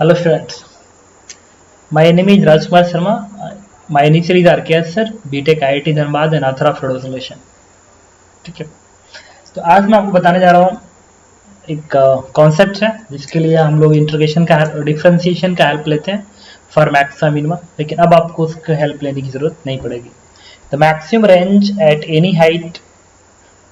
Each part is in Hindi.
Hello students, my name is Rajkumar Sharma. My initial is RKS sir, BTech IIT Dhanbad and author of Road Solution. ठीक है, तो आज मैं आपको बताने जा रहा हूँ एक कॉन्सेप्ट है जिसके लिए हम लोग इंटीग्रेशन का डिफरेंशिएशन का हेल्प लेते हैं फॉर मैक्सिमम मिनिमा, लेकिन अब आपको उसका हेल्प लेने की जरूरत नहीं पड़ेगी. The maximum range at any height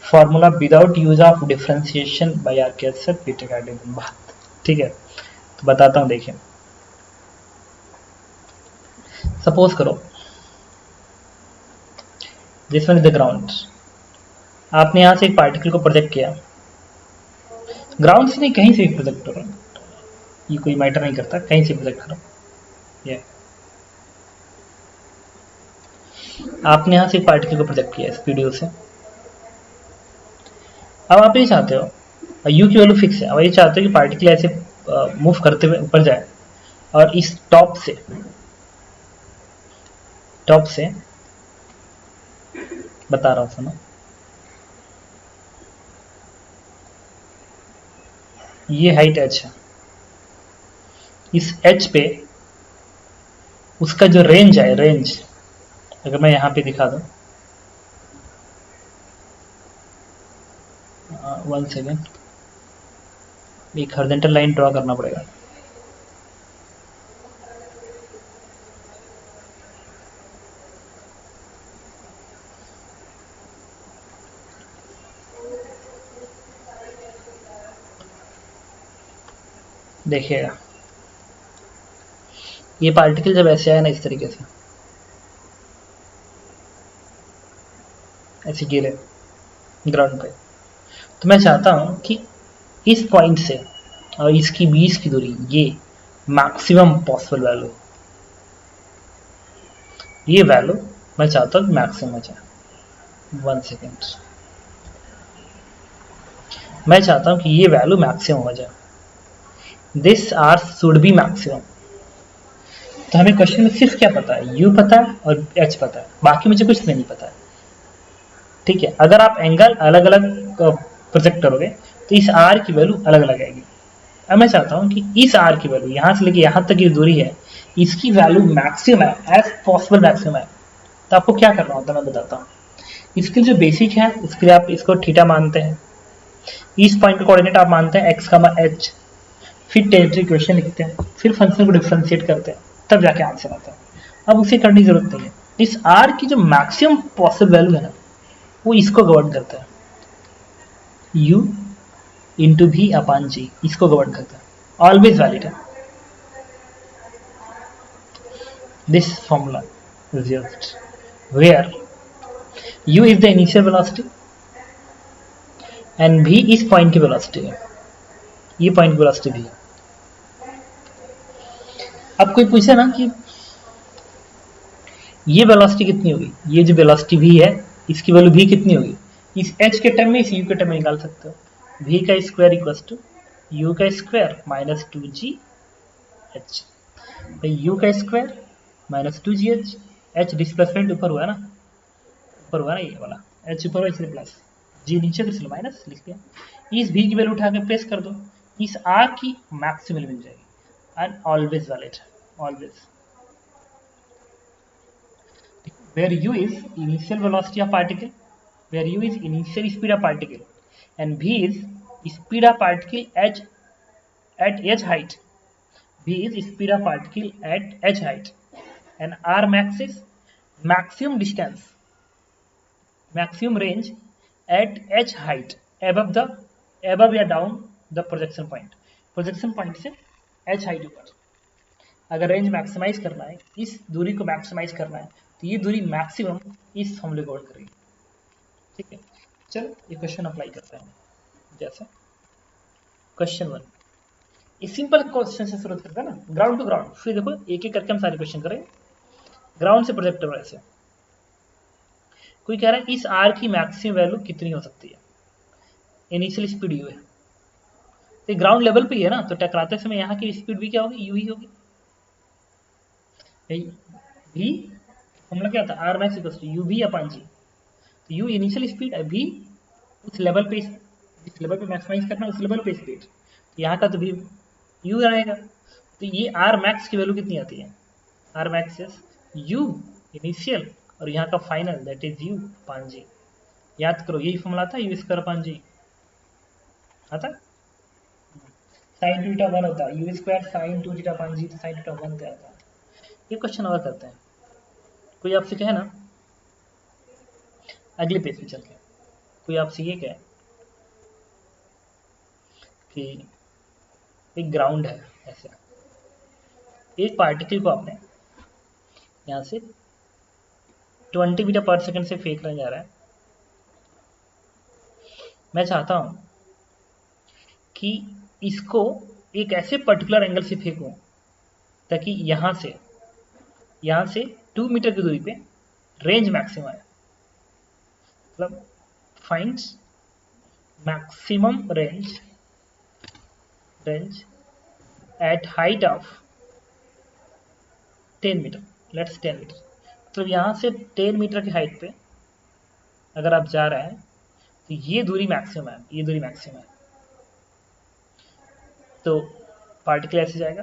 formula without use of differentiation by RKS sir, BTech IIT Dhanbad. ठीक है, तो बताता हूँ. देखिए, सपोज करो this one is the ground. आपने यहां से एक पार्टिकल को प्रोजेक्ट किया, ग्राउंड से नहीं, कहीं से भी प्रोजेक्ट करो, ये कोई मैटर नहीं करता, कहीं से प्रोजेक्ट करो. ये आपने यहां से एक पार्टिकल को प्रोजेक्ट किया इस वीडियो से. अब आप ये चाहते हो, यू की वैल्यू फिक्स है, अब ये चाहते हो कि पार्टिकल ऐसे मूव करते हुए ऊपर जाए और इस टॉप से बता रहा हूं, सुनो. ये हाइट h है, इस h पे उसका जो रेंज है, रेंज अगर मैं यहां पे दिखा दूं, 1 सेकेंड, एक हॉरिजॉन्टल लाइन ड्रॉ करना पड़ेगा. देखिएगा, ये पार्टिकल जब ऐसे आया ना, इस तरीके से ऐसे गिरे ग्राउंड पे, तो मैं चाहता हूं कि इस पॉइंट से और इसकी बीच की दूरी, ये मैक्सिमम पॉसिबल वैल्यू, ये वैल्यू मैं चाहता हूं मैक्सिमम हो जाए. 1 सेकेंड, मैं चाहता हूं कि ये वैल्यू मैक्सिमम हो जाए. This R should be maximum. तो हमें क्वेश्चन में सिर्फ क्या पता है, यू पता है और एच पता है, बाकी मुझे कुछ नहीं पता है. ठीक है, अगर आप एंगल अलग अलग प्रोजेक्ट करोगे तो इस आर की वैल्यू अलग अलग आएगी. अब मैं चाहता हूं कि इस आर की वैल्यू यहां से लेके यहां तक की दूरी है, इसकी वैल्यू मैक्सिमम है, एज पॉसिबल मैक्सिमम है. तो आपको क्या करना होता है मैं बताता हूँ. इसके लिए जो बेसिक है उसके लिए आप इसको थीटा मानते हैं, इस पॉइंट का कोऑर्डिनेट आप मानते हैं x, h, फिर टेरिटरी इक्वेशन लिखते हैं, फिर फंक्शन को डिफरेंशिएट करते हैं, तब जाके आंसर आता है. अब उसे करने की जरूरत नहीं है. इस r की जो मैक्सिमम पॉसिबल वैल्यू है ना, वो इसको गवर्न करता है, u इंटू भी अपान जी, इसको गवर्न करता है, ऑलवेज वैलिड है. This formula is used where u is the initial velocity and v इस पॉइंट की वेलोसिटी है, ये पॉइंट की वेलोसिटी भी है. अब कोई पूछे ना कि ये वेलोसिटी कितनी होगी, ये जो वेलोसिटी v है इसकी वैल्यू v कितनी होगी, इस h के टर्म में, इस u के टर्म में निकाल सकते हो. v का स्क्वायर इक्वल्स टू u का square minus 2g h, u का square minus 2g h displacement ऊपर हुआ ना, ये वाला h ऊपर हुआ इसलिए प्लस, g नीचे तो इसलिए माइनस लिख दिया. इस v की वैल्यू उठा के प्रेस कर दो, इस r की मैक्सिमम मिल जाएगी, and always valid, always. where u is initial velocity of particle, where u is initial speed of particle, and v is speed of particle at h height. v is speed of particle at h height, and r max is maximum distance, maximum range at h height above या down the projection point. projection point से h height ऊपर. अगर रेंज मैक्सिमाइज करना है, इस दूरी को मैक्सिमाइज करना है, तो ये दूरी मैक्सिमम इस फॉर्मूले को करेगी. ठीक है, चलो ये क्वेश्चन अप्लाई करते हैं. जैसे क्वेश्चन 1, इस सिंपल क्वेश्चन से शुरू करते हैं ना, ग्राउंड टू ग्राउंड. फिर देखो एक एक करके हम सारे क्वेश्चन करेंगे. ग्राउंड से प्रोजेक्टर ऐसे, कोई कह रहा है इस आर की मैक्सिमम वैल्यू कितनी हो सकती है, इनिशियल स्पीड यू है, तो ग्राउंड लेवल पे ही है ना, तो टकराते समय यहाँ की स्पीड भी क्या होगी, यू ही होगी. भी फॉर्मूला क्या होता है, R max equals to U V upon G. तो यू इनिशियल स्पीड है, भी उस लेवल पे, जिस लेवल पे मैक्सिमाइज करना है उस लेवल पे स्पीड, तो यहाँ का तो भी यू आएगा. तो ये आर मैक्स की वैल्यू कितनी आती है? R max is you initial और यहाँ का फाइनल दैट इज यू अपान जी। याद करो यही फॉर्मूला था यू स्क्वायर अपान जी आता। साइन टू थीटा 1 होता है, U square sine two theta upon G, तो साइन थीटा 1 क्या आता है। ये क्वेश्चन और करते हैं। कोई आपसे कहे ना, अगले पेज पे चल के कोई आपसे ये कहे कि एक ग्राउंड है ऐसे, एक पार्टिकल को आपने यहाँ से 20 मीटर पर सेकंड से फेंकने जा रहा है। मैं चाहता हूं कि इसको एक ऐसे पर्टिकुलर एंगल से फेंकूं ताकि यहां से 2 मीटर की दूरी पे रेंज मैक्सिमम आए, मतलब finds maximum range at height of 10 metre, let's 10 metre. मतलब यहां से 10 मीटर की हाइट पे अगर आप जा रहे हैं तो ये दूरी मैक्सिमम है, ये दूरी मैक्सिमम है। तो पार्टिकल ऐसे जाएगा,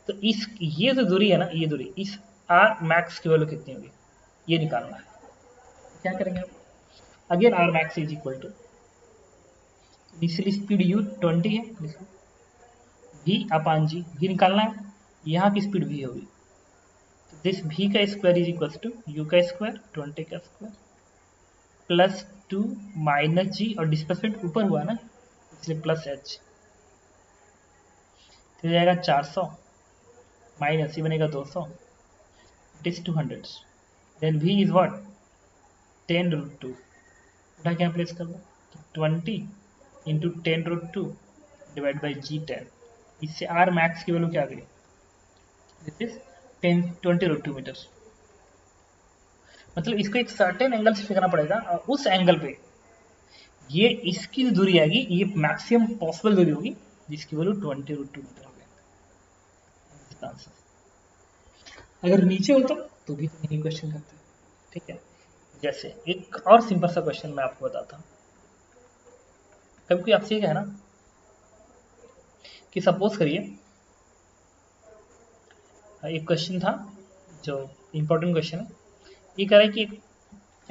तो इस ये जो दूरी है ना, ये दूरी इस आर मैक्स की वैल्यू कितनी होगी ये निकालना है। क्या करेंगे आप? Again R max is equal to initial speed u 20 है, वी अपान जी, वी निकालना है, यहाँ की स्पीड वी होगी। तो दिस वी का square is equal to u का स्क्वायर 20 का स्क्वायर प्लस 2 माइनस जी, और डिस्प्लेसमेंट ऊपर हुआ ना इसलिए प्लस एच, तो जाएगा 400 माइनस ये बनेगा 200, इट इज 200। देन v इज व्हाट 10√2, उठा के यहाँ प्लेस कर दो, तो 20 इंटू 10√2 डिवाइड बाई जी 10। इससे आर मैक्स की वैल्यू क्या आ गई? This is 20√2 metre. मतलब इसको एक सर्टेन एंगल से फेंकना पड़ेगा और उस एंगल पे ये इसकी जो दूरी आएगी ये मैक्सिमम पॉसिबल दूरी होगी जिसकी वैल्यू 20√2 मीटर हो गया। अगर नीचे होता तो भी तो नहीं क्वेश्चन करते, ठीक है। जैसे एक और सिंपल सा क्वेश्चन मैं आपको बताता हूँ। कभी कोई आपसे ये कहे ना कि सपोज करिए एक क्वेश्चन था जो इंपॉर्टेंट क्वेश्चन है, ये कह रहा है कि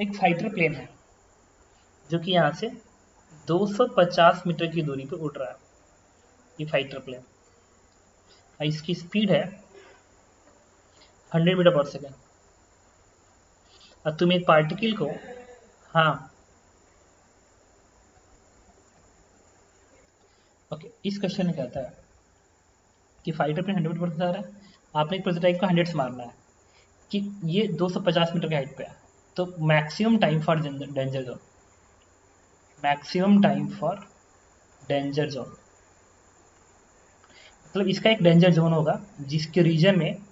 एक फाइटर प्लेन है जो कि यहाँ से 250 मीटर की दूरी पे उड़ रहा है, ये फाइटर प्लेन, इसकी स्पीड है 100 मीटर पर सेकेंड। अब तुम एक पार्टिकल को, हाँ ओके, इस क्वेश्चन में कहता है कि फाइटर प्लेन 100 मीटर पर जा रहा है, आपने एक प्रोटोटाइप को 100 से मारना है कि ये 250 मीटर की हाइट पे है, तो maximum time for danger zone, maximum time for danger zone, मतलब इसका एक डेंजर जोन होगा जिसके रीजन में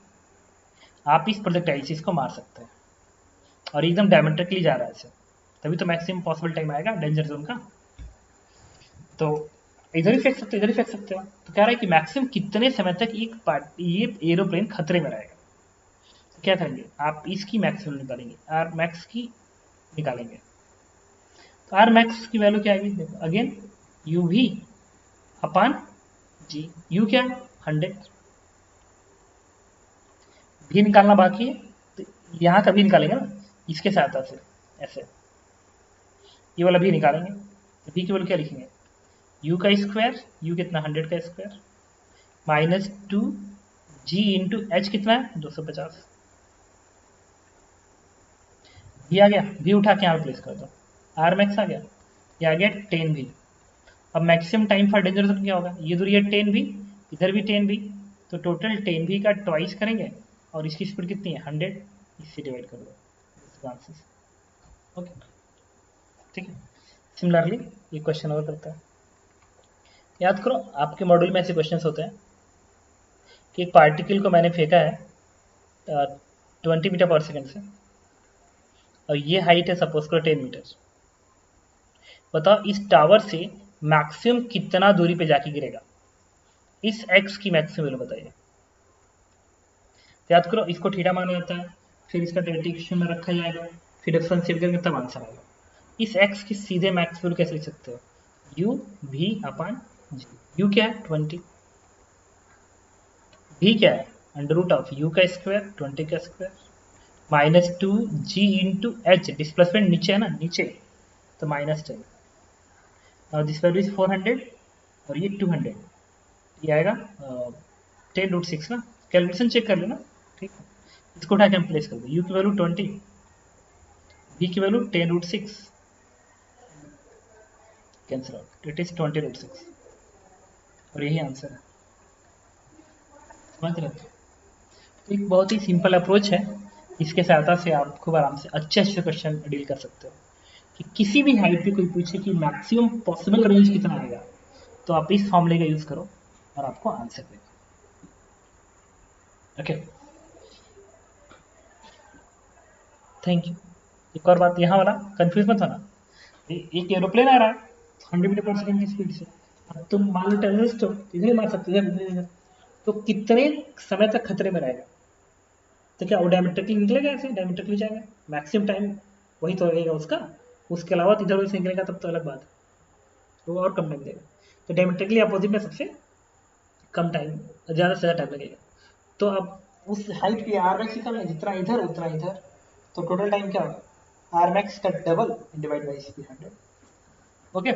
आप इस प्रोजेक्टाइल से इसको मार सकते हैं और एकदम डायमेट्रिकली जा रहा है ऐसे, तभी तो मैक्सिमम पॉसिबल टाइम आएगा डेंजर जोन का। तो इधर ही फेंक सकते हो, इधर ही फेंक सकते हो। तो कह रहा है कि मैक्सिमम कितने समय तक ये एरोप्लेन खतरे में रहेगा। तो क्या करेंगे आप, इसकी मैक्सिमम निकालेंगे, आर मैक्स की निकालेंगे। तो आर मैक्स की वैल्यू क्या आएगी? देखो again u v upon g, u क्या 100, भी निकालना बाकी है, तो यहाँ का भी निकालेंगे ना इसके सहायता से ऐसे, ये वाला भी निकालेंगे। तो भी की वैल्यू क्या लिखेंगे? यू का स्क्वायर, यू कितना 100 का स्क्वायर माइनस 2 जी इंटू एच कितना है 250, भी आ गया, भी उठा के यहाँ प्लेस कर दो, आर मैक्स आ गया, ये आ गया 10 भी। अब maximum time for danger zone क्या होगा? ये दूरी है 10 भी, इधर भी 10 भी, तो टोटल 10 भी का ट्वाइस करेंगे और इसकी स्पीड कितनी है 100, इससे डिवाइड कर दो आंसर। ओके ठीक है। सिमिलरली ये क्वेश्चन और करता है। याद करो आपके मॉड्यूल में ऐसे क्वेश्चंस होते हैं कि एक पार्टिकल को मैंने फेंका है 20 मीटर पर सेकंड से और ये हाइट है सपोज करो 10 मीटर। बताओ इस टावर से मैक्सिमम कितना दूरी पे जाके गिरेगा, इस एक्स की मैक्सिमम वैल्यू बताइए। याद करो इसको थीटा माना जाता है, फिर इसका डेरिवेटिव में रखा जाएगा, फिर डिफरेंशिएट करके तब आंसर आएगा। इस एक्स की सीधे मैक्स वैल्यू कैसे लिख सकते हो? U v upon g, u क्या है 20, भी क्या है, अंडर रूट ऑफ यू का स्क्वायर 20 का square minus 2g into h, displacement नीचे है ना, नीचे, तो -10। और दिस वैल्यू इज 400 और ये 200, ये आएगा 10√6 ना, कैलकुलेशन चेक कर लेना, ठीक है। इसको उठा के हम प्लेस कर दो, यू की वैल्यू 20, बी की value 10√6, cancel out, it is 20√6, और यही आंसर है। समझ रहे हो? तो एक बहुत ही सिंपल अप्रोच है, इसके सहायता से आप खूब आराम से अच्छे अच्छे क्वेश्चन डील कर सकते हो। कि किसी भी हाइट पे कोई पूछे कि मैक्सिमम पॉसिबल रेंज कितना आएगा, तो आप इस फॉर्मूले का यूज करो और आपको आंसर देगा। Okay, thank you. एक और बात, यहाँ वाला कंफ्यूज मत होना, एक एरोप्लेन आ रहा है 100 मीटर पर सेकेंड की स्पीड से, अब तुम मान लो टेररिस्ट हो, इधर मार सकते हो, इधर, तो कितने समय तक खतरे में रहेगा? तो क्या वो डायमेट्रिकली निकलेगा, ऐसे डायमेट्रिकली जाएगा, मैक्सिमम टाइम वही तो रहेगा उसका, उसके अलावा इधर उधर से निकलेगा तब तो अलग बात है, तो और कम टाइम देगा। तो डायमेट्रिकली अपोजिट में सबसे कम टाइम, ज़्यादा से ज़्यादा टाइम लगेगा। तो अब उस हाइट पे आर मैक्स कितना है, जितना इधर उतना इधर, तो टोटल टाइम क्या होगा, आर मैक्स का double divide by speed 100। Okay.